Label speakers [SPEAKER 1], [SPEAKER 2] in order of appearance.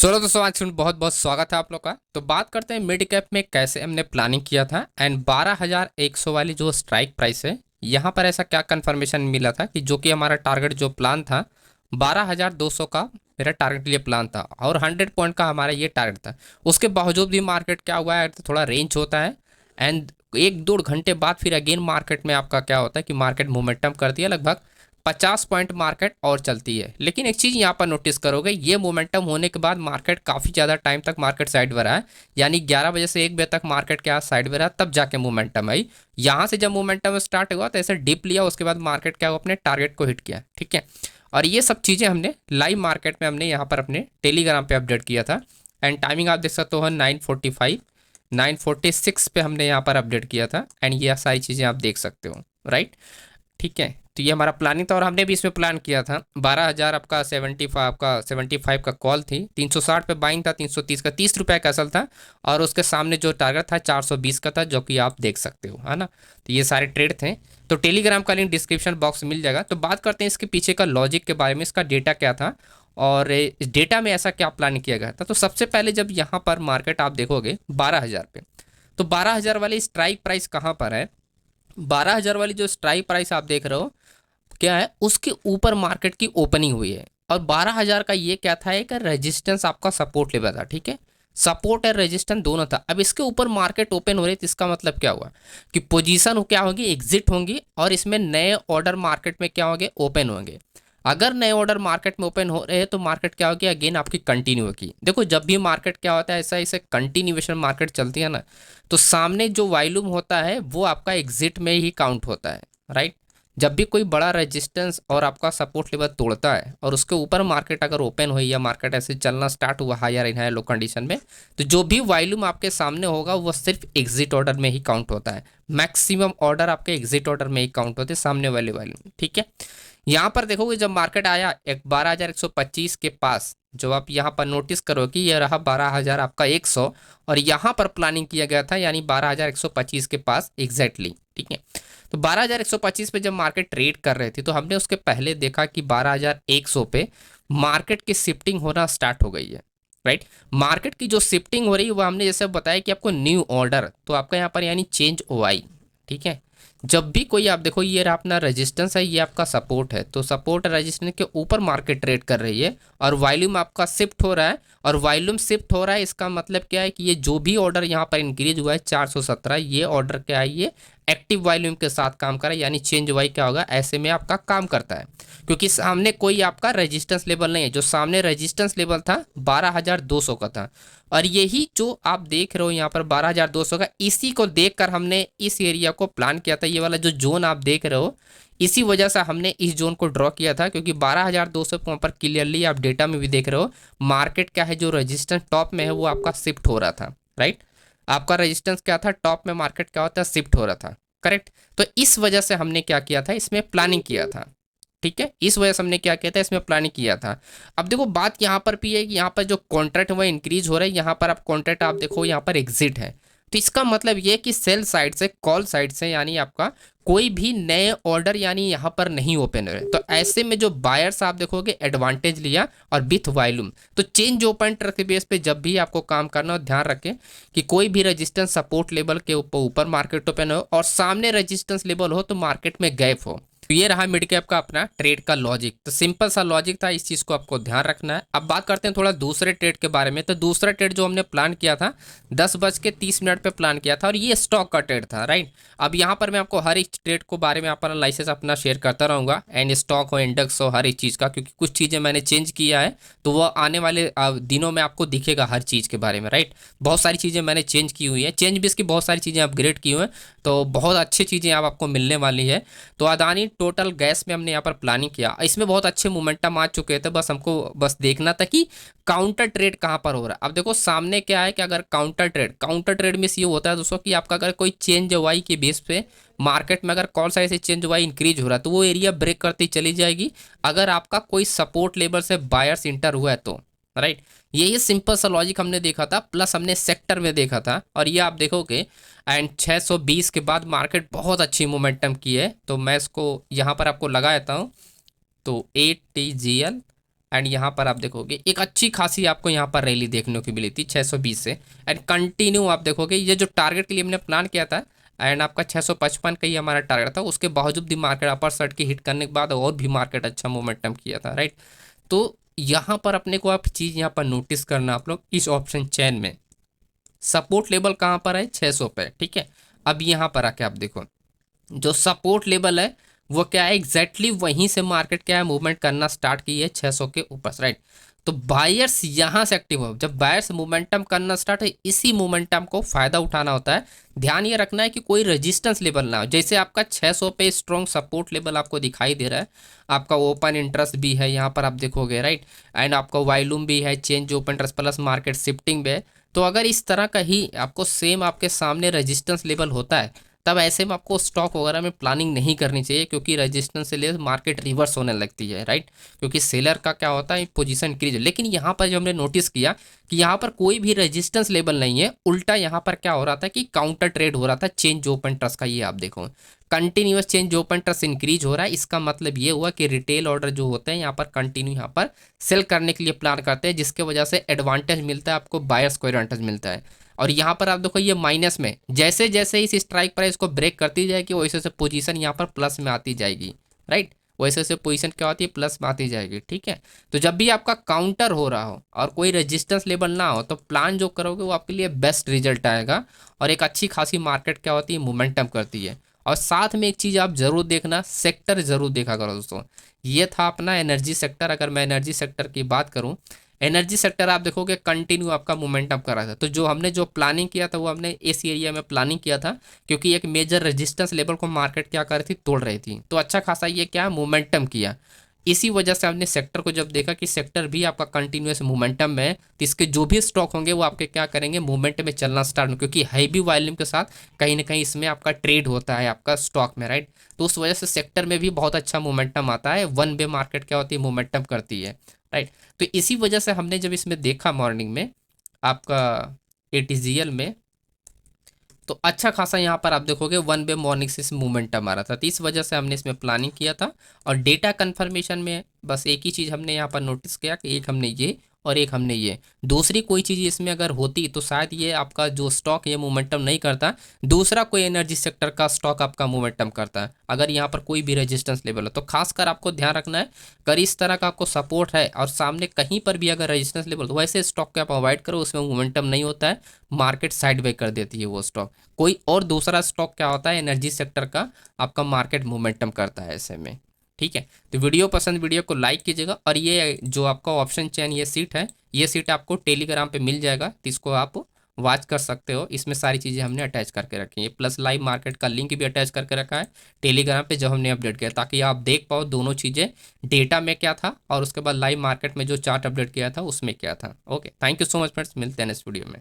[SPEAKER 1] सोलह दोस्तों आज सुन बहुत बहुत स्वागत है आप लोग का। तो बात करते हैं मिड कैप में कैसे हमने प्लानिंग किया था एंड 12,100 वाली जो स्ट्राइक प्राइस है, यहाँ पर ऐसा क्या कंफर्मेशन मिला था कि जो कि हमारा टारगेट जो प्लान था 12,200 का मेरा टारगेट ये प्लान था और 100 पॉइंट का हमारा ये टारगेट था। उसके बावजूद भी मार्केट क्या हुआ है, तो थोड़ा रेंज होता है एंड एक 2 घंटे बाद फिर अगेन मार्केट में आपका क्या होता है कि मार्केट मोमेंटम करती है, लगभग 50 पॉइंट मार्केट और चलती है। लेकिन एक चीज़ यहाँ पर नोटिस करोगे, ये मोमेंटम होने के बाद मार्केट काफ़ी ज़्यादा टाइम तक मार्केट साइड में रहा है, यानी 11 बजे से 1 बजे तक मार्केट के आज साइड में रहा, तब जाके मोमेंटम आई। यहाँ से जब मोमेंटम स्टार्ट हुआ तो ऐसे डिप लिया, उसके बाद मार्केट क्या हुआ, अपने टारगेट को हिट किया। ठीक है, और ये सब चीज़ें हमने लाइव मार्केट में हमने यहाँ पर अपने टेलीग्राम पे अपडेट किया था एंड टाइमिंग आप देख सकते हो 9:45 9:46 पे हमने यहाँ पर अपडेट किया था एंड ये सारी चीज़ें आप देख सकते हो, राइट। ठीक है, तो ये हमारा प्लानिंग था और हमने भी इसमें प्लान किया था 12,000 आपका 75 का कॉल थी, 360 पे बाइंग था, 330 का 30 रुपये का असल था और उसके सामने जो टारगेट था 420 का था, जो कि आप देख सकते हो, है ना। तो ये सारे ट्रेड थे। तो टेलीग्राम का लिंक डिस्क्रिप्शन बॉक्स में मिल जाएगा। तो बात करते हैं इसके पीछे का लॉजिक के बारे में, इसका डेटा क्या था और इस डेटा में ऐसा क्या प्लान किया गया था। तो सबसे पहले जब यहाँ पर मार्केट आप देखोगे 12,000 पे, तो 12,000 वाली स्ट्राइक प्राइस कहाँ पर है। 12,000 वाली जो स्ट्राइक प्राइस आप देख रहे हो क्या है, उसके ऊपर मार्केट की ओपनिंग हुई है और 12,000 का ये क्या था, एक रेजिस्टेंस आपका सपोर्ट लेवल था। ठीक है, सपोर्ट और रेजिस्टेंस दोनों था। अब इसके ऊपर मार्केट ओपन हो रही थी, इसका मतलब क्या हुआ कि पोजीशन क्या होगी, एग्जिट होंगी और इसमें नए ऑर्डर मार्केट में क्या होंगे, ओपन होंगे। अगर नए ऑर्डर मार्केट में ओपन हो रहे हैं तो मार्केट क्या होगी, अगेन आपकी कंटिन्यू होगी। देखो जब भी मार्केट क्या होता है, ऐसा ऐसे कंटिन्यूएशन मार्केट चलती है ना, तो सामने जो वॉल्यूम होता है वो आपका एग्जिट में ही काउंट होता है, राइट। जब भी कोई बड़ा रेजिस्टेंस और आपका सपोर्ट लेवल तोड़ता है और उसके ऊपर मार्केट अगर ओपन हुई या मार्केट ऐसे चलना स्टार्ट हुआ higher in higher low condition में, तो जो भी वॉल्यूम आपके सामने होगा वो सिर्फ एग्जिट ऑर्डर में ही काउंट होता है। मैक्सिमम ऑर्डर आपके एग्जिट ऑर्डर में ही काउंट होते हैं, सामने वाले वॉल्यूम। ठीक है, यहाँ पर देखोगे जब मार्केट आया 12,125 के पास, जो आप यहाँ पर नोटिस करो कि ये रहा 12,000 आपका 100 और यहाँ पर प्लानिंग किया गया था, यानी 12,125 के पास एग्जैक्टली। ठीक है, तो 12,125 पे जब मार्केट ट्रेड कर रहे थे तो हमने उसके पहले देखा कि 12,100 पे मार्केट की शिफ्टिंग होना स्टार्ट हो गई है, राइट। मार्केट की जो शिफ्टिंग हो रही है वो हमने जैसे बताया कि आपको न्यू ऑर्डर, तो आपका यहाँ पर यानी चेंज ओआई। ठीक है, जब भी कोई आप देखो, ये रहा अपना रेजिस्टेंस है, ये आपका सपोर्ट है, तो सपोर्ट रेजिस्टेंस के ऊपर मार्केट ट्रेड कर रही है और वॉल्यूम आपका शिफ्ट हो रहा है। और वॉल्यूम शिफ्ट हो रहा है, इसका मतलब क्या है कि ये जो भी ऑर्डर यहाँ पर इंक्रीज हुआ है 417, ये ऑर्डर क्या है, ये एक्टिव वॉल्यूम के साथ काम कर रहा है, यानी चेंज वाई क्या होगा, ऐसे में आपका काम करता है। क्योंकि सामने कोई आपका रेजिस्टेंस लेवल नहीं है, जो सामने रेजिस्टेंस लेवल था 12,200 का था और यही जो आप देख रहे हो यहाँ पर 12,200 का, इसी को देखकर हमने इस एरिया को प्लान किया था। ये वाला जो जोन आप देख रहे हो, इसी वजह से हमने इस जोन को ड्रॉ किया था, क्योंकि 12,200 के ऊपर क्लियरली आप डेटा में भी देख रहे हो मार्केट क्या है, जो रेजिस्टेंस टॉप में है वो आपका शिफ्ट हो रहा था, राइट। आपका रेजिस्टेंस क्या था, टॉप में मार्केट क्या होता है, शिफ्ट हो रहा था, करेक्ट। तो इस वजह से हमने क्या किया था, इसमें प्लानिंग किया था। ठीक है, इस वजह से हमने क्या किया था, इसमें प्लानिंग किया था। अब देखो बात यहाँ पर भी है कि यहाँ पर जो कॉन्ट्रैक्ट है वो इंक्रीज हो रहा है, यहाँ पर आप कॉन्ट्रैक्ट आप देखो यहाँ पर एग्जिट है, तो इसका मतलब ये कि सेल साइड से, कॉल साइड से, यानी आपका कोई भी नए ऑर्डर यानी यहाँ पर नहीं ओपन हो रहे। तो ऐसे में जो बायर्स आप देखोगे एडवांटेज लिया और विथ वॉल्यूम, तो चेंज ओपन के बेस पे जब भी आपको काम करना हो, ध्यान रखें कि कोई भी रेजिस्टेंस सपोर्ट लेवल के ऊपर मार्केट ओपन हो और सामने रेजिस्टेंस लेवल हो तो मार्केट में गैप हो। तो ये रहा मिड कैप का अपना ट्रेड का लॉजिक। तो सिंपल सा लॉजिक था, इस चीज़ को आपको ध्यान रखना है। अब बात करते हैं थोड़ा दूसरे ट्रेड के बारे में। तो दूसरा ट्रेड जो हमने प्लान किया था 10:30 पे प्लान किया था और ये स्टॉक का ट्रेड था, राइट। अब यहाँ पर मैं आपको हर एक ट्रेड को बारे में अपना लाइसेंस अपना शेयर करता रहूँगा, एंड स्टॉक हो, इंडेक्स हो, हर एक चीज़ का, क्योंकि कुछ चीज़ें मैंने चेंज किया है तो वो आने वाले दिनों में आपको दिखेगा हर चीज़ के बारे में, राइट। बहुत सारी चीज़ें मैंने चेंज की हुई है, चेंज भी इसकी बहुत सारी चीज़ें अपग्रेड की हुई हैं, तो बहुत अच्छी चीज़ें अब आपको मिलने वाली है। तो अदानी टोटल गैस में हमने यहाँ पर प्लानिंग किया, इसमें बहुत अच्छे मोमेंटम आ चुके थे, बस हमको बस देखना था कि काउंटर ट्रेड कहाँ पर हो रहा है। अब देखो सामने क्या है कि अगर काउंटर ट्रेड में ये होता है दोस्तों कि आपका अगर कोई चेंज वाई के बेस पे मार्केट में अगर कौन सा ऐसे चेंज वाई इंक्रीज हो रहा है तो वो एरिया ब्रेक करती चली जाएगी, अगर आपका कोई सपोर्ट लेवल से बायर्स इंटर हुआ है तो, राइट। यही सिंपल सा लॉजिक हमने देखा था, प्लस हमने सेक्टर में देखा था और ये आप देखोगे एंड 620 के बाद मार्केट बहुत अच्छी मोमेंटम की है। तो मैं इसको यहाँ पर आपको लगा देता हूँ। तो ATGL एंड यहाँ पर आप देखोगे एक अच्छी खासी आपको यहाँ पर रैली देखने को मिली थी 620 से, एंड कंटिन्यू आप देखोगे ये जो टारगेट के लिए हमने प्लान किया था एंड आपका 655 का ही हमारा टारगेट था, उसके बावजूद भी मार्केट अपर साइड की हिट करने के बाद और भी मार्केट अच्छा मोमेंटम किया था, राइट। तो यहाँ पर अपने को आप चीज़ यहाँ पर नोटिस करना आप लोग, इस ऑप्शन चेन में सपोर्ट लेवल कहाँ पर है 600 पे, ठीक है। अब यहाँ पर आके आप देखो जो सपोर्ट लेवल है वो क्या है एग्जैक्टली वहीं से मार्केट क्या है मूवमेंट करना स्टार्ट की है 600 के ऊपर, राइट। तो बायर्स यहाँ से एक्टिव हो, जब बायर्स मोमेंटम करना स्टार्ट है इसी मोमेंटम को फायदा उठाना होता है। ध्यान ये रखना है कि कोई रेजिस्टेंस लेवल ना हो, जैसे आपका 600 पे स्ट्रॉन्ग सपोर्ट लेवल आपको दिखाई दे रहा है, आपका ओपन इंटरेस्ट भी है यहाँ पर आप देखोगे, राइट, एंड आपका वायलूम भी है, change open interest plus market shifting भी है। तो अगर इस तरह का ही आपको सेम आपके सामने रेजिस्टेंस लेवल होता है तब ऐसे में आपको स्टॉक वगैरह में प्लानिंग नहीं करनी चाहिए, क्योंकि रेजिस्टेंस से ले मार्केट रिवर्स होने लगती है, राइट। क्योंकि सेलर का क्या होता है पोजीशन इंक्रीज। लेकिन यहाँ पर जो हमने नोटिस किया कि यहाँ पर कोई भी रेजिस्टेंस लेवल नहीं है, उल्टा यहाँ पर क्या हो रहा था कि काउंटर ट्रेड हो रहा था चेंज ओपन ट्रस्ट का। ये आप देखो continuous change open trust increase हो रहा है, इसका मतलब ये हुआ कि रिटेल ऑर्डर जो होते हैं यहाँ पर कंटिन्यू यहाँ पर सेल करने के लिए प्लान करते हैं, जिसके वजह से एडवांटेज मिलता है आपको, बायर्स को एडवांटेज मिलता है। और यहाँ पर आप देखो ये माइनस में जैसे जैसे इस स्ट्राइक प्राइस को ब्रेक करती जाएगी वैसे से पोजीशन यहाँ पर प्लस में आती जाएगी, राइट। वैसे से पोजीशन क्या होती है प्लस में आती जाएगी, ठीक है। तो जब भी आपका काउंटर हो रहा हो और कोई रेजिस्टेंस लेवल ना हो तो प्लान जो करोगे वो आपके लिए बेस्ट रिजल्ट आएगा और एक अच्छी खासी मार्केट क्या होती है मोमेंटम करती है। और साथ में एक चीज़ आप जरूर देखना, सेक्टर जरूर देखा करो दोस्तों। ये था अपना एनर्जी सेक्टर। अगर मैं एनर्जी सेक्टर की बात करूँ, एनर्जी सेक्टर आप देखोगे कंटिन्यू आपका मोमेंटम कर रहा था। तो जो हमने जो प्लानिंग किया था वो हमने इस एरिया में प्लानिंग किया था, क्योंकि एक मेजर रेजिस्टेंस लेवल को मार्केट क्या कर रही थी तोड़ रही थी। तो अच्छा खासा ये क्या मोमेंटम किया। इसी वजह से हमने सेक्टर को जब देखा कि सेक्टर भी आपका कंटिन्यूस मोमेंटम में है, तो इसके जो भी स्टॉक होंगे वो आपके क्या करेंगे मोमेंट में चलना स्टार्ट हो, क्योंकि हैवी वॉल्यूम के साथ कहीं ना कहीं इसमें आपका ट्रेड होता है आपका स्टॉक में, राइट। तो उस वजह से सेक्टर में भी बहुत अच्छा मोमेंटम आता है। वन वे मार्केट क्या होती है मोमेंटम करती है, राइट। तो इसी वजह से हमने जब इसमें देखा मॉर्निंग में आपका एटीजीएल में, तो अच्छा खासा यहाँ पर आप देखोगे वन वे मॉर्निंग से मोमेंटम आ रहा था। तो इस वजह से हमने इसमें प्लानिंग किया था। और डेटा कन्फर्मेशन में बस एक ही चीज़ हमने यहाँ पर नोटिस किया कि एक हमने ये और एक हमने ये, दूसरी कोई चीज़ इसमें अगर होती तो शायद ये आपका जो स्टॉक ये मोमेंटम नहीं करता, दूसरा कोई एनर्जी सेक्टर का स्टॉक आपका मोमेंटम करता है अगर यहाँ पर कोई भी रेजिस्टेंस लेवल हो। तो खासकर आपको ध्यान रखना है, अगर इस तरह का आपको सपोर्ट है और सामने कहीं पर भी अगर रेजिस्टेंस लेवल तो वैसे स्टॉक को आप अवॉइड करो, उसमें मोमेंटम नहीं होता है, मार्केट साइड वे कर देती है वो स्टॉक। कोई और दूसरा स्टॉक क्या होता है एनर्जी सेक्टर का आपका मार्केट मोमेंटम करता है ऐसे में, ठीक है। तो वीडियो पसंद, वीडियो को लाइक कीजिएगा। और ये जो आपका ऑप्शन चेन ये सीट है, ये सीट आपको टेलीग्राम पे मिल जाएगा, तो इसको आप वॉच कर सकते हो। इसमें सारी चीज़ें हमने अटैच करके रखी हैं, प्लस लाइव मार्केट का लिंक भी अटैच करके रखा है टेलीग्राम पे जो हमने अपडेट किया, ताकि आप देख पाओ दोनों चीज़ें, डेटा में क्या था और उसके बाद लाइव मार्केट में जो चार्ट अपडेट किया था उसमें क्या था। Okay, thank you so much friends, मिलते हैं नेक्स्ट वीडियो में।